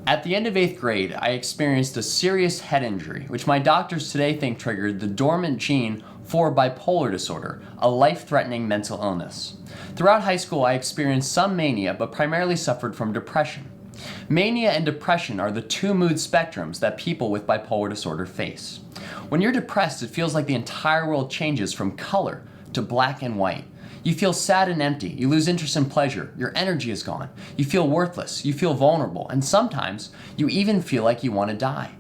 At the end of 8th grade, I experienced a serious head injury, which my doctors today think triggered the dormant gene for bipolar disorder, a life-threatening mental illness. Throughout high school, I experienced some mania, but primarily suffered from depression. Mania and depression are the two mood spectrums that people with bipolar disorder face. When you're depressed, it feels like the entire world changes from color to black and white. You feel sad and empty, you lose interest in pleasure, your energy is gone, you feel worthless, you feel vulnerable, and sometimes you even feel like you want to die.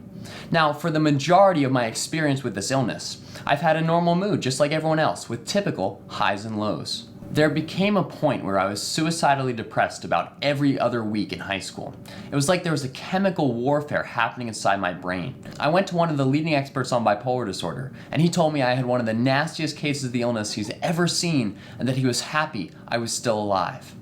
Now, for the majority of my experience with this illness, I've had a normal mood just like everyone else, with typical highs and lows. There became a point where I was suicidally depressed about every other week in high school. It was like there was a chemical warfare happening inside my brain. I went to one of the leading experts on bipolar disorder, and he told me I had one of the nastiest cases of the illness he's ever seen, and that he was happy I was still alive.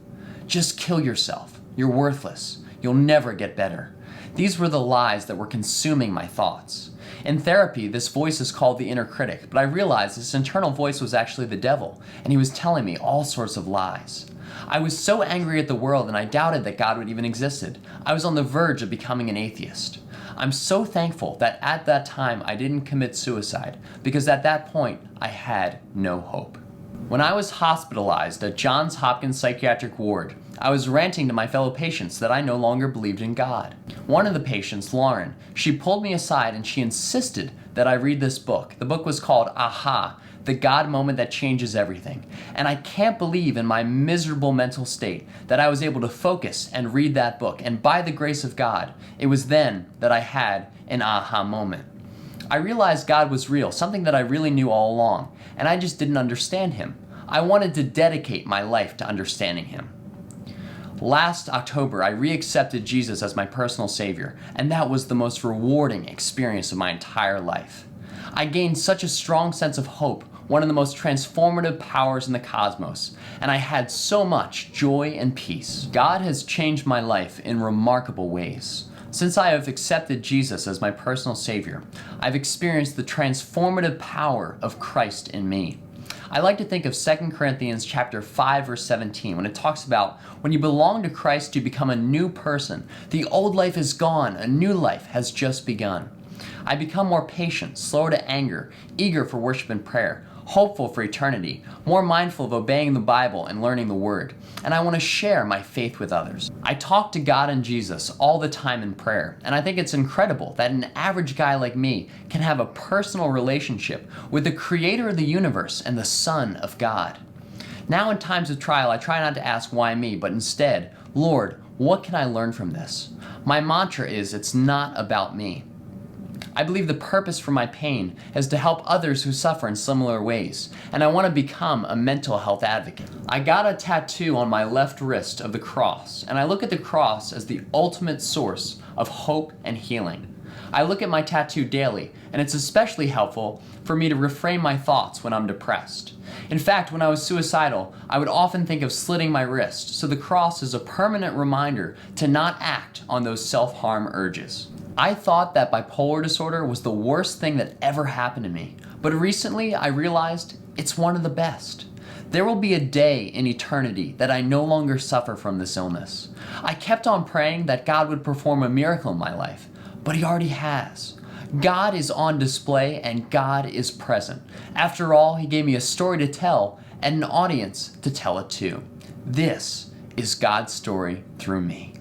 Just kill yourself. You're worthless. You'll never get better. These were the lies that were consuming my thoughts. In therapy, this voice is called the inner critic, but I realized this internal voice was actually the devil, and he was telling me all sorts of lies. I was so angry at the world, and I doubted that God would even existed. I was on the verge of becoming an atheist. I'm so thankful that at that time I didn't commit suicide, because at that point I had no hope. When I was hospitalized at Johns Hopkins Psychiatric Ward, I was ranting to my fellow patients that I no longer believed in God. One of the patients, Lauren, she pulled me aside and she insisted that I read this book. The book was called Aha, The God Moment That Changes Everything. And I can't believe in my miserable mental state that I was able to focus and read that book. And by the grace of God, it was then that I had an aha moment. I realized God was real, something that I really knew all along, and I just didn't understand him. I wanted to dedicate my life to understanding him. Last October, I reaccepted Jesus as my personal savior, and that was the most rewarding experience of my entire life. I gained such a strong sense of hope, one of the most transformative powers in the cosmos, and I had so much joy and peace. God has changed my life in remarkable ways. Since I have accepted Jesus as my personal savior, I've experienced the transformative power of Christ in me. I like to think of 2 Corinthians chapter 5 verse 17 when it talks about when you belong to Christ you become a new person. The old life is gone, a new life has just begun. I become more patient, slow to anger, eager for worship and prayer, hopeful for eternity, more mindful of obeying the Bible and learning the Word, and I want to share my faith with others. I talk to God and Jesus all the time in prayer, and I think it's incredible that an average guy like me can have a personal relationship with the Creator of the universe and the Son of God. Now in times of trial, I try not to ask why me, but instead, Lord, what can I learn from this? My mantra is, it's not about me. I believe the purpose for my pain is to help others who suffer in similar ways, and I want to become a mental health advocate. I got a tattoo on my left wrist of the cross, and I look at the cross as the ultimate source of hope and healing. I look at my tattoo daily, and it's especially helpful for me to reframe my thoughts when I'm depressed. In fact, when I was suicidal, I would often think of slitting my wrist, so the cross is a permanent reminder to not act on those self-harm urges. I thought that bipolar disorder was the worst thing that ever happened to me, but recently I realized it's one of the best. There will be a day in eternity that I no longer suffer from this illness. I kept on praying that God would perform a miracle in my life, but he already has. God is on display and God is present. After all, he gave me a story to tell and an audience to tell it to. This is God's story through me.